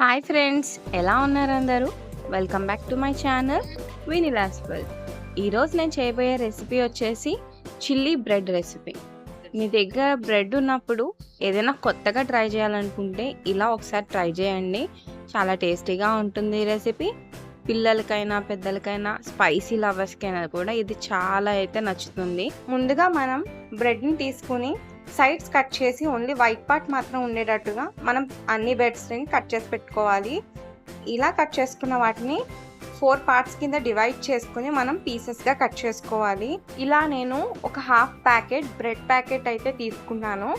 Hi friends, ఎలా ఉన్నారు అందరూ? Welcome back to my channel Vinila's world. ఈరోజు నేను చేయబోయే రెసిపీ వచ్చేసి చిల్లీ బ్రెడ్ రెసిపీ. మీ దగ్గర బ్రెడ్ ఉన్నప్పుడు ఏదైనా కొత్తగా ట్రై చేయాలనుకుంటే ఇలా ఒకసారి ట్రై చేయండి. చాలా టేస్టీగా ఉంటుంది ఈ రెసిపీ. పిల్లలకైనా పెద్దలకైనా స్పైసీ లవర్స్కైనా కూడా ఇది చాలా అయితే నచ్చుతుంది. ముందుగా మనం బ్రెడ్ని తీసుకుని సైడ్స్ కట్ చేసి ఓన్లీ వైట్ పార్ట్ మాత్రం ఉండేటట్టుగా మనం అన్ని బ్రెడ్స్ని కట్ చేసి పెట్టుకోవాలి. ఇలా కట్ చేసుకున్న వాటిని 4 పార్ట్స్ కింద డివైడ్ చేసుకుని మనం పీసెస్గా కట్ చేసుకోవాలి. ఇలా నేను ఒక హాఫ్ ప్యాకెట్ బ్రెడ్ ప్యాకెట్ అయితే తీసుకున్నాను.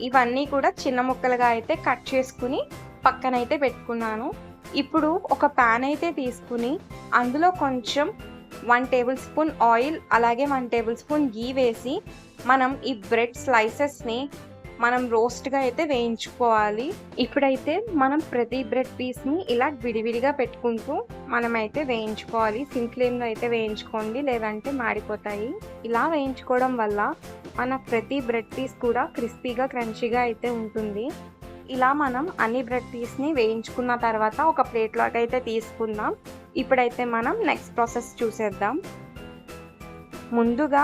ఇవన్నీ కూడా చిన్న ముక్కలుగా అయితే కట్ చేసుకుని పక్కనైతే పెట్టుకున్నాను. ఇప్పుడు ఒక ప్యాన్ అయితే తీసుకుని అందులో కొంచెం 1 టేబుల్ స్పూన్ ఆయిల్ అలాగే 1 టేబుల్ స్పూన్ గీ వేసి మనం ఈ బ్రెడ్ స్లైసెస్ని మనం రోస్ట్గా అయితే వేయించుకోవాలి. ఇప్పుడైతే మనం ప్రతి బ్రెడ్ పీస్ని ఇలా విడివిడిగా పెట్టుకుంటూ మనమైతే వేయించుకోవాలి. సిమ్ ఫ్లేమ్లో అయితే వేయించుకోండి, లేదంటే మాడిపోతాయి. ఇలా వేయించుకోవడం వల్ల మన ప్రతి బ్రెడ్ పీస్ కూడా క్రిస్పీగా క్రంచీగా అయితే ఉంటుంది. ఇలా మనం అన్ని బ్రెడ్ పీస్ని వేయించుకున్న తర్వాత ఒక ప్లేట్లోకి అయితే తీసుకుందాం. ఇప్పుడైతే మనం నెక్స్ట్ ప్రాసెస్ చూసేద్దాం. ముందుగా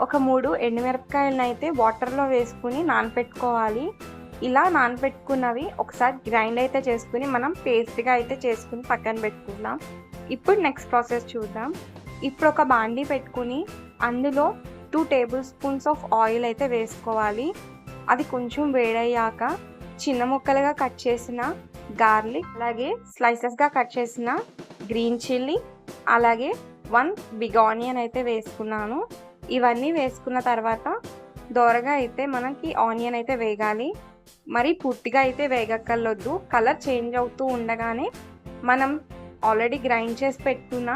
ఒక 3 ఎండుమిరపకాయలను అయితే వాటర్లో వేసుకుని నానపెట్టుకోవాలి. ఇలా నానపెట్టుకున్నవి ఒకసారి గ్రైండ్ అయితే చేసుకుని మనం పేస్ట్గా అయితే చేసుకుని పక్కన పెట్టుకుందాం. ఇప్పుడు నెక్స్ట్ ప్రాసెస్ చూద్దాం. ఇప్పుడు ఒక బాండీ పెట్టుకుని అందులో 2 టేబుల్ స్పూన్స్ ఆఫ్ ఆయిల్ అయితే వేసుకోవాలి. అది కొంచెం వేడయ్యాక చిన్న ముక్కలుగా కట్ చేసిన గార్లిక్, అలాగే స్లైసెస్గా కట్ చేసిన గ్రీన్ చిల్లీ, అలాగే 1 బిగ్ ఆనియన్ అయితే వేసుకున్నాను. ఇవన్నీ వేసుకున్న తర్వాత దోరగా అయితే మనకి ఆనియన్ అయితే వేగాలి. మరి పూర్తిగా అయితే వేగక్కర్లొద్దు. కలర్ చేంజ్ అవుతూ ఉండగానే మనం ఆల్రెడీ గ్రైండ్ చేసి పెట్టుకున్న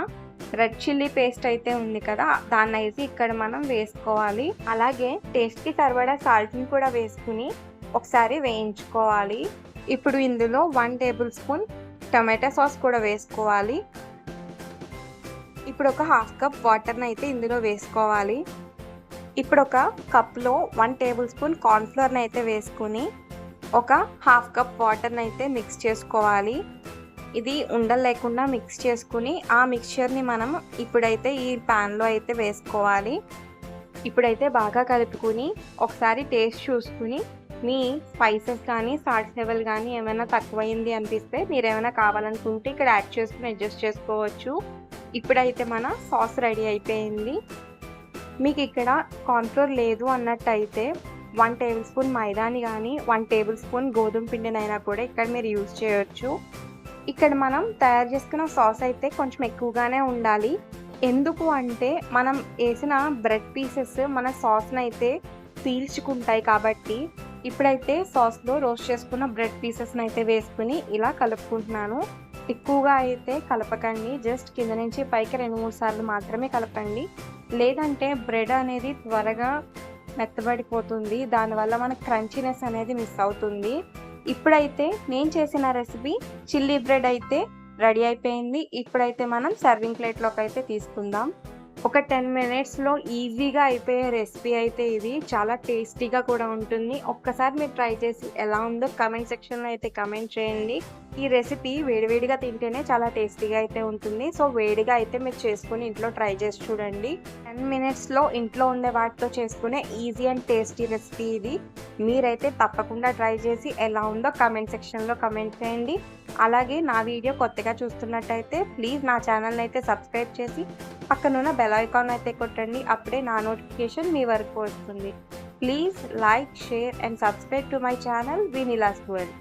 రెడ్ చిల్లీ పేస్ట్ అయితే ఉంది కదా, దాన్ని అయితే ఇక్కడ మనం వేసుకోవాలి. అలాగే టేస్ట్కి సరిపడా సాల్ట్ని కూడా వేసుకుని ఒకసారి వేయించుకోవాలి. ఇప్పుడు ఇందులో 1 టేబుల్ స్పూన్ టమాటా సాస్ కూడా వేసుకోవాలి. ఇప్పుడు ఒక హాఫ్ కప్ వాటర్ని అయితే ఇందులో వేసుకోవాలి. ఇప్పుడు ఒక కప్లో 1 టేబుల్ స్పూన్ కార్న్ఫ్లోర్ని అయితే వేసుకుని ఒక హాఫ్ కప్ వాటర్ని అయితే మిక్స్ చేసుకోవాలి. ఇది ఉండలు లేకుండా మిక్స్ చేసుకుని ఆ మిక్చర్ని మనం ఇప్పుడైతే ఈ ప్యాన్లో అయితే వేసుకోవాలి. ఇప్పుడైతే బాగా కలుపుకుని ఒకసారి టేస్ట్ చూసుకుని మీ స్పైసెస్ కానీ సాల్ట్ లెవెల్ కానీ ఏమైనా తక్కువైంది అనిపిస్తే మీరు ఏమైనా కావాలనుకుంటే ఇక్కడ యాడ్ చేసుకుని అడ్జస్ట్ చేసుకోవచ్చు. ఇప్పుడైతే మన సాస్ రెడీ అయిపోయింది. మీకు ఇక్కడ కార్న్ఫ్లోర్ లేదు అన్నట్టయితే 1 టేబుల్ స్పూన్ మైదాని కానీ 1 టేబుల్ స్పూన్ గోధుమ పిండినైనా కూడా ఇక్కడ మీరు యూజ్ చేయొచ్చు. ఇక్కడ మనం తయారు చేసుకున్న సాస్ అయితే కొంచెం ఎక్కువగానే ఉండాలి. ఎందుకు అంటే మనం వేసిన బ్రెడ్ పీసెస్ మన సాస్ని అయితే పీల్చుకుంటాయి కాబట్టి ఇప్పుడైతే సాస్లో రోస్ట్ చేసుకున్న బ్రెడ్ పీసెస్ని అయితే వేసుకుని ఇలా కలుపుకుంటున్నాను. ఎక్కువగా అయితే కలపకండి, జస్ట్ కింద నుంచి పైకి 2-3 సార్లు మాత్రమే కలపండి. లేదంటే బ్రెడ్ అనేది త్వరగా మెత్తబడిపోతుంది, దానివల్ల మనకు క్రంచీనెస్ అనేది మిస్ అవుతుంది. ఇప్పుడైతే నేను చేసిన రెసిపీ చిల్లీ బ్రెడ్ అయితే రెడీ అయిపోయింది. ఇప్పుడైతే మనం సర్వింగ్ ప్లేట్లోకి అయితే తీసుకుందాం. ఒక 10 మినిట్స్లో ఈజీగా అయిపోయే రెసిపీ అయితే ఇది. చాలా టేస్టీగా కూడా ఉంటుంది. ఒక్కసారి మీరు ట్రై చేసి ఎలా ఉందో కమెంట్ సెక్షన్లో అయితే కమెంట్ చేయండి. ఈ రెసిపీ వేడివేడిగా తింటేనే చాలా టేస్టీగా అయితే ఉంటుంది. సో వేడిగా అయితే మీరు చేసుకుని ఇంట్లో ట్రై చేసి చూడండి. 10 మినిట్స్లో ఇంట్లో ఉండే వాటితో చేసుకునే ఈజీ అండ్ టేస్టీ రెసిపీ ఇది. మీరైతే తప్పకుండా ట్రై చేసి ఎలా ఉందో కమెంట్ సెక్షన్లో కమెంట్ చేయండి. అలాగే నా వీడియో కొత్తగా చూస్తున్నట్టయితే ప్లీజ్ నా ఛానల్ని అయితే సబ్స్క్రైబ్ చేసి పక్కనున్న బెల్ ఐకాన్ అయితే కొట్టండి. అప్పుడే నా నోటిఫికేషన్ మీ వరకు వస్తుంది. Please like, share and subscribe to my channel Vinila's world.